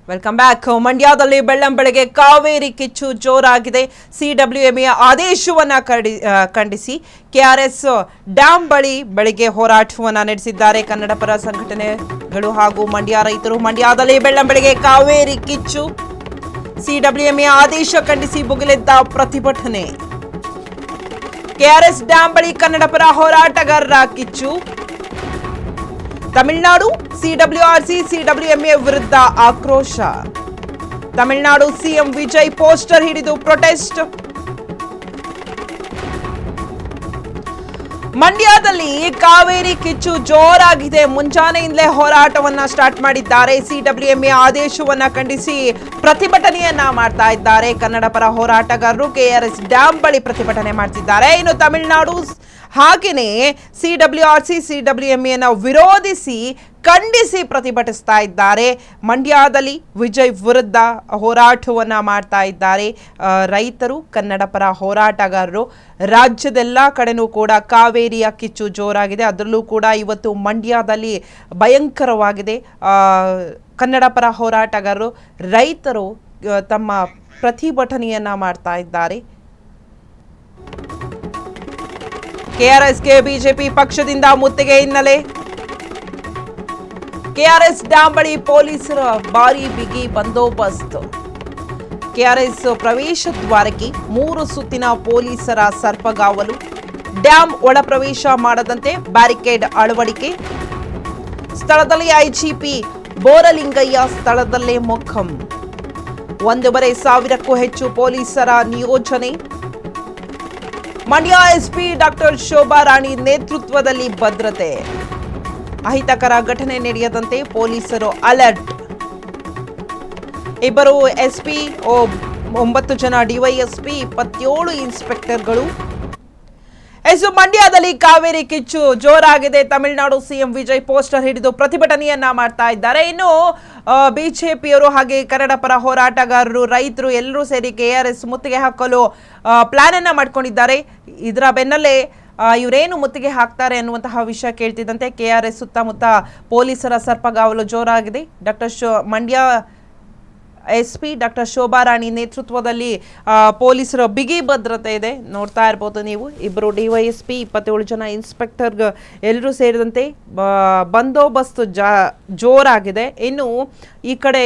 Welcome back. ಮಂಡ್ಯದಲ್ಲಿ ಬೆಳ್ಳಂಬೆಳಗ್ಗೆ ಕಾವೇರಿ ಕಿಚ್ಚು ಜೋರಾಗಿದೆ. CWMA ಆದೇಶವನ್ನ ಖಂಡಿಸಿ ಕೆಆರ್ಎಸ್ ಡ್ಯಾಂ ಬಳಿ ಬೆಳಗ್ಗೆ ಹೋರಾಟವನ್ನ ನಡೆಸಿದ್ದಾರೆ ಕನ್ನಡಪರ ಸಂಘಟನೆಗಳು ಹಾಗೂ ಮಂಡ್ಯ ರೈತರು. ಮಂಡ್ಯದಲ್ಲಿ ಬೆಳ್ಳಂಬೆಳಗ್ಗೆ ಕಾವೇರಿ ಕಿಚ್ಚು, ಸಿಡಬ್ಲ್ಯೂಎಂಎ ಆದೇಶ ಖಂಡಿಸಿ ಭುಗಿಲೆದ್ದ ಪ್ರತಿಭಟನೆ. ಕೆಆರ್ಎಸ್ ಡ್ಯಾಂ ಬಳಿ ಕನ್ನಡಪರ ಹೋರಾಟಗಾರರ ಕಿಚ್ಚು. ತಮಿಳುನಾಡು ಸಿಡಬ್ಲ್ಯೂಆರ್ಸಿ ಸಿಡಬ್ಲ್ಯೂಎಂಎ ವಿರುದ್ಧ ಆಕ್ರೋಶ. ತಮಿಳುನಾಡು ಸಿಎಂ ವಿಜಯ್ ಪೋಸ್ಟರ್ ಹಿಡಿದು ಪ್ರೊಟೆಸ್ಟ್. ಮಂಡ್ಯದಲ್ಲಿ ಕಾವೇರಿ ಕಿಚ್ಚು ಜೋರಾಗಿದೆ. ಮುಂಜಾನೆಯಿಂದಲೇ ಹೋರಾಟವನ್ನ ಸ್ಟಾರ್ಟ್ ಮಾಡಿದ್ದಾರೆ. ಸಿಡಬ್ಲ್ಯೂಎಂಎ ಆದೇಶವನ್ನ ಖಂಡಿಸಿ ಪ್ರತಿಭಟನೆಯನ್ನ ಮಾಡ್ತಾ ಇದ್ದಾರೆ ಕನ್ನಡಪರ ಹೋರಾಟಗಾರರು. ಕೆಆರ್ಎಸ್ ಡ್ಯಾಂ ಬಳಿ ಪ್ರತಿಭಟನೆ ಮಾಡ್ತಿದ್ದಾರೆ. ಇನ್ನು ತಮಿಳುನಾಡು ಹಾಗೆಯೇ ಸಿಡಬ್ಲ್ಯೂಆರ್ಸಿ ಸಿಡಬ್ಲ್ಯೂಎಂಎನ ವಿರೋಧಿಸಿ ಖಂಡಿಸಿ ಪ್ರತಿಭಟಿಸ್ತಾ ಇದ್ದಾರೆ. ಮಂಡ್ಯದಲ್ಲಿ ವಿಜಯ್ ವಿರುದ್ಧ ಹೋರಾಟವನ್ನ ಮಾಡ್ತಾ ಇದ್ದಾರೆ ರೈತರು, ಕನ್ನಡಪರ ಹೋರಾಟಗಾರರು. ರಾಜ್ಯದೆಲ್ಲ ಕಡೆನೂ ಕೂಡ ಕಾವೇರಿಯ ಕಿಚ್ಚು ಜೋರಾಗಿದೆ. ಅದರಲ್ಲೂ ಕೂಡ ಇವತ್ತು ಮಂಡ್ಯದಲ್ಲಿ ಭಯಂಕರವಾಗಿದೆ. ಕನ್ನಡಪರ ಹೋರಾಟಗಾರರು, ರೈತರು ತಮ್ಮ ಪ್ರತಿಭಟನೆಯನ್ನ ಮಾಡ್ತಾ ಇದ್ದಾರೆ. ಕೆಆರ್ಎಸ್ಗೆ ಬಿಜೆಪಿ ಪಕ್ಷದಿಂದ ಮುತ್ತಿಗೆ ಹಿನ್ನೆಲೆ. ಕೆಆರ್ಎಸ್ ಡ್ಯಾಂ ಬಳಿ ಪೊಲೀಸರ ಭಾರಿ ಬಿಗಿ ಬಂದೋಬಸ್ತ್. ಕೆಆರ್ಎಸ್ ಪ್ರವೇಶ ದ್ವಾರಕ್ಕೆ 3 ಸುತ್ತಿನ ಪೊಲೀಸರ ಸರ್ಪಗಾವಲು. ಡ್ಯಾಂ ಒಳ ಪ್ರವೇಶ ಮಾಡದಂತೆ ಬ್ಯಾರಿಕೇಡ್ ಅಳವಡಿಕೆ. ಸ್ಥಳದಲ್ಲಿ ಐಜಿಪಿ ಬೋರಲಿಂಗಯ್ಯ ಸ್ಥಳದಲ್ಲೇ ಮೊಕ್ಕಂ. 1,500ಕ್ಕೂ ಹೆಚ್ಚು ಪೊಲೀಸರ ನಿಯೋಜನೆ. ಮಂಡ್ಯ ಎಸ್ಪಿ ಡಾಕ್ಟರ್ ಶೋಭಾ ರಾಣಿ ನೇತೃತ್ವದಲ್ಲಿ ಭದ್ರತೆ. ಅಹಿತಕರ ಘಟನೆ ನಡೆಯದಂತೆ ಪೊಲೀಸರು ಅಲರ್ಟ್. 2 ಎಸ್ಪಿ, 9 ಜನ ಡಿವೈಎಸ್ಪಿ, 27 ಇನ್ಸ್ಪೆಕ್ಟರ್ಗಳು. ಮಂಡ್ಯದಲ್ಲಿ ಕಾವೇರಿ ಕಿಚ್ಚು ಜೋರಾಗಿದೆ. ತಮಿಳುನಾಡು ಸಿಎಂ ವಿಜಯ್ ಪೋಸ್ಟರ್ ಹಿಡಿದು ಪ್ರತಿಭಟನೆಯನ್ನ ಮಾಡ್ತಾ ಇದ್ದಾರೆ. ಇನ್ನು ಬಿಜೆಪಿಯವರು ಹಾಗೆ ಕನ್ನಡಪರ ಹೋರಾಟಗಾರರು, ರೈತರು ಎಲ್ಲರೂ ಸೇರಿ ಕೆಆರ್ಎಸ್ ಮುತ್ತಿಗೆ ಹಾಕಲು ಪ್ಲಾನ್ ಅನ್ನ ಮಾಡ್ಕೊಂಡಿದ್ದಾರೆ. ಇದರ ಬೆನ್ನಲ್ಲೇ ಇವರೇನು ಮುತ್ತಿಗೆ ಹಾಕ್ತಾರೆ ಅನ್ನುವಂತಹ ವಿಷಯ ಕೇಳ್ತಿದ್ದಂತೆ ಕೆಆರ್ಎಸ್ ಸುತ್ತಮುತ್ತ ಪೊಲೀಸರ ಸರ್ಪಗಾವಲು ಜೋರಾಗಿದೆ. ಮಂಡ್ಯ ಎಸ್ಪಿ ಡಾಕ್ಟರ್ ಶೋಭಾ ರಾಣಿ ನೇತೃತ್ವದಲ್ಲಿ ಪೊಲೀಸರ ಬಿಗಿ ಭದ್ರತೆ ಇದೆ. ನೋಡ್ತಾ ಇರ್ಬೋದು ನೀವು, 2 ಡಿವೈಎಸ್ಪಿ, 27 ಜನ ಇನ್ಸ್ಪೆಕ್ಟರ್ ಎಲ್ಲರೂ ಸೇರಿದಂತೆ ಬಂದೋಬಸ್ತ್ ಜೋರಾಗಿದೆ. ಇನ್ನು ಈ ಕಡೆ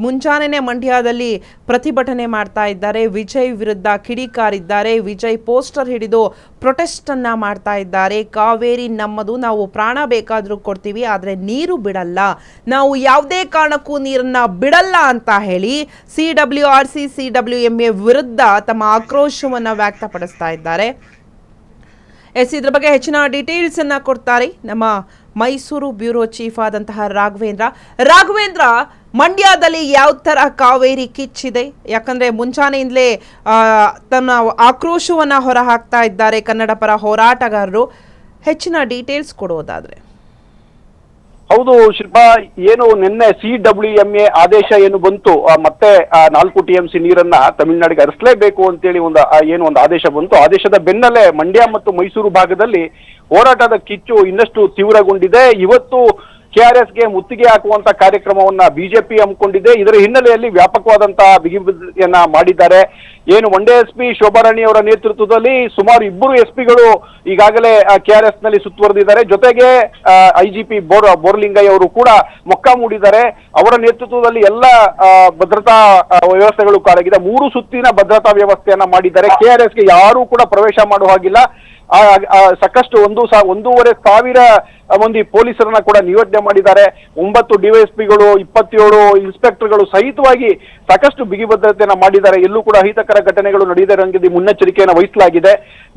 ಮುಂಜಾನೆನೇ ಮಂಡ್ಯದಲ್ಲಿ ಪ್ರತಿಭಟನೆ ಮಾಡ್ತಾ ಇದ್ದಾರೆ. ವಿಜಯ್ ವಿರುದ್ಧ ಕಿಡಿಕಾರಿದ್ದಾರೆ. ವಿಜಯ್ ಪೋಸ್ಟರ್ ಹಿಡಿದು ಪ್ರೊಟೆಸ್ಟ್ ಅನ್ನ ಮಾಡ್ತಾ ಇದ್ದಾರೆ. ಕಾವೇರಿ ನಮ್ಮದು, ನಾವು ಪ್ರಾಣ ಬೇಕಾದ್ರೂ ಕೊಡ್ತೀವಿ, ಆದರೆ ನೀರು ಬಿಡಲ್ಲ, ನಾವು ಯಾವುದೇ ಕಾರಣಕ್ಕೂ ನೀರನ್ನ ಬಿಡಲ್ಲ ಅಂತ ಹೇಳಿ ಸಿಡಬ್ಲ್ಯೂಆರ್ಸಿ ಸಿಡಬ್ಲ್ಯೂಎಂಎ ವಿರುದ್ಧ ತಮ್ಮ ಆಕ್ರೋಶವನ್ನ ವ್ಯಕ್ತಪಡಿಸ್ತಾ ಇದ್ದಾರೆ. ಇದ್ರ ಬಗ್ಗೆ ಹೆಚ್ಚಿನ ಡೀಟೇಲ್ಸ್ ಅನ್ನ ಕೊಡ್ತಾರೆ ನಮ್ಮ ಮೈಸೂರು ಬ್ಯೂರೋ ಚೀಫ್ ಆದಂತಹ ರಾಘವೇಂದ್ರ. ಮಂಡ್ಯದಲ್ಲಿ ಯಾವ ತರ ಕಾವೇರಿ ಕಿಚ್ಚಿದೆ? ಯಾಕಂದ್ರೆ ಮುಂಚಾನೆಯಿಂದಲೇ ತನ್ನ ಆಕ್ರೋಶವನ್ನ ಹೊರ ಹಾಕ್ತಾ ಇದ್ದಾರೆ ಕನ್ನಡಪರ ಹೋರಾಟಗಾರರು. ಹೆಚ್ಚಿನ ಡೀಟೇಲ್ಸ್ ಕೊಡೋದಾದ್ರೆ. ಹೌದು ಶಿಲ್ಪಾ, ಏನು ನಿನ್ನೆ ಸಿಡಬ್ಲ್ಯೂಎಂಎ ಆದೇಶ ಏನು ಬಂತು, ಮತ್ತೆ 4 TMC ನೀರನ್ನ ತಮಿಳುನಾಡಿಗೆ ಹರಿಸಲೇಬೇಕು ಅಂತೇಳಿ ಒಂದು ಆದೇಶ ಬಂತು. ಆದೇಶದ ಬೆನ್ನಲ್ಲೇ ಮಂಡ್ಯ ಮತ್ತು ಮೈಸೂರು ಭಾಗದಲ್ಲಿ ಹೋರಾಟದ ಕಿಚ್ಚು ಇನ್ನಷ್ಟು ತೀವ್ರಗೊಂಡಿದೆ. ಇವತ್ತು ಕೆಆರ್ಎಸ್ಗೆ ಮುತ್ತಿಗೆ ಹಾಕುವಂತ ಕಾರ್ಯಕ್ರಮವನ್ನ ಬಿಜೆಪಿ ಹಮ್ಮಿಕೊಂಡಿದೆ. ಇದರ ಹಿನ್ನೆಲೆಯಲ್ಲಿ ವ್ಯಾಪಕವಾದಂತಹ ಬಿಗಿಯನ್ನ ಮಾಡಿದ್ದಾರೆ. ಏನು ಮಂಡ್ಯ ಎಸ್ಪಿ ಶೋಭಾರಾಣಿ ಅವರ ನೇತೃತ್ವದಲ್ಲಿ ಸುಮಾರು 2 ಎಸ್ಪಿಗಳು ಈಗಾಗಲೇ ಕೆಆರ್ಎಸ್ ನಲ್ಲಿ ಸುತ್ತುವರೆದಿದ್ದಾರೆ. ಜೊತೆಗೆ ಐಜಿಪಿ ಬೋರಲಿಂಗಯ್ಯ ಅವರು ಕೂಡ ಮೊಕ್ಕ ಮೂಡಿದ್ದಾರೆ. ಅವರ ನೇತೃತ್ವದಲ್ಲಿ ಎಲ್ಲ ಭದ್ರತಾ ವ್ಯವಸ್ಥೆಗಳು ಕಾಲಾಗಿದೆ. 3 ಸುತ್ತಿನ ಭದ್ರತಾ ವ್ಯವಸ್ಥೆಯನ್ನ ಮಾಡಿದ್ದಾರೆ. ಕೆಆರ್ಎಸ್ಗೆ ಯಾರೂ ಕೂಡ ಪ್ರವೇಶ ಮಾಡುವ ಹಾಗಿಲ್ಲ. ಸಾಕಷ್ಟು 1,500 ಮಂದಿ ಪೊಲೀಸರನ್ನ ಕೂಡ ನಿಯೋಜನೆ ಮಾಡಿದ್ದಾರೆ. 9 ಡಿವೈಎಸ್ಪಿಗಳು, 27 ಇನ್ಸ್ಪೆಕ್ಟರ್ಗಳು ಸಹಿತವಾಗಿ ಸಾಕಷ್ಟು ಬಿಗಿ ಭದ್ರತೆಯನ್ನ ಮಾಡಿದ್ದಾರೆ. ಎಲ್ಲೂ ಕೂಡ ಅಹಿತಕರ ಘಟನೆಗಳು ನಡೆಯದಂತೆ ಮುನ್ನೆಚ್ಚರಿಕೆಯನ್ನು ವಹಿಸಲಾಗಿದೆ.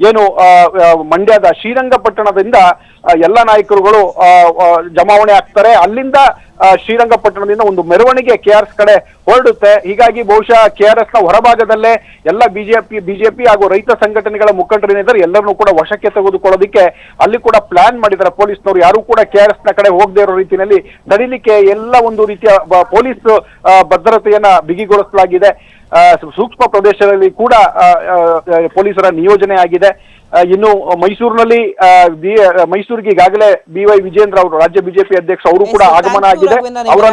ಏನು ಮಂಡ್ಯದ ಶ್ರೀರಂಗಪಟ್ಟಣದಿಂದ ಎಲ್ಲ ನಾಯಕರುಗಳು ಜಮಾವಣೆ ಆಗ್ತಾರೆ. ಅಲ್ಲಿಂದ ಶ್ರೀರಂಗಪಟ್ಟಣದಿಂದ ಒಂದು ಮೆರವಣಿಗೆ ಕೆಆರ್ಎಸ್ ಕಡೆ ಹೊರಡುತ್ತೆ. ಹೀಗಾಗಿ ಬಹುಶಃ ಕೆಆರ್ಎಸ್ ನ ಹೊರಭಾಗದಲ್ಲೇ ಎಲ್ಲ ಬಿಜೆಪಿ ಹಾಗೂ ರೈತ ಸಂಘಟನೆಗಳ ಮುಖಂಡರೇನಿದ್ದಾರೆ ಎಲ್ಲರನ್ನೂ ಕೂಡ ವಶಕ್ಕೆ ತೆಗೆದುಕೊಳ್ಳೋದಕ್ಕೆ ಅಲ್ಲಿ ಕೂಡ ಪ್ಲಾನ್ ಮಾಡಿದ್ದಾರೆ ಪೊಲೀಸ್ನವರು. ಯಾರು ಕೂಡ ಕೆಆರ್ಎಸ್ ನ ಕಡೆ ಹೋಗದೇ ಇರೋ ರೀತಿಯಲ್ಲಿ ತಡಿಲಿಕ್ಕೆ ಎಲ್ಲ ಒಂದು ರೀತಿಯ ಪೊಲೀಸ್ ಭದ್ರತೆಯನ್ನ ಬಿಗಿಗೊಳಿಸಲಾಗಿದೆ. ಸೂಕ್ಷ್ಮ ಪ್ರದೇಶದಲ್ಲಿ ಕೂಡ ಪೊಲೀಸರ ನಿಯೋಜನೆ ಆಗಿದೆ. ಇನ್ನು ಮೈಸೂರಿನಲ್ಲಿ ಮೈಸೂರಿಗೆ ಈಗಾಗಲೇ BY ವಿಜೇಂದ್ರ ಅವರು ರಾಜ್ಯ ಬಿಜೆಪಿ ಅಧ್ಯಕ್ಷ ಅವರು ಕೂಡ ಆಗಮನ ಆಗಿದೆ. ಅವರ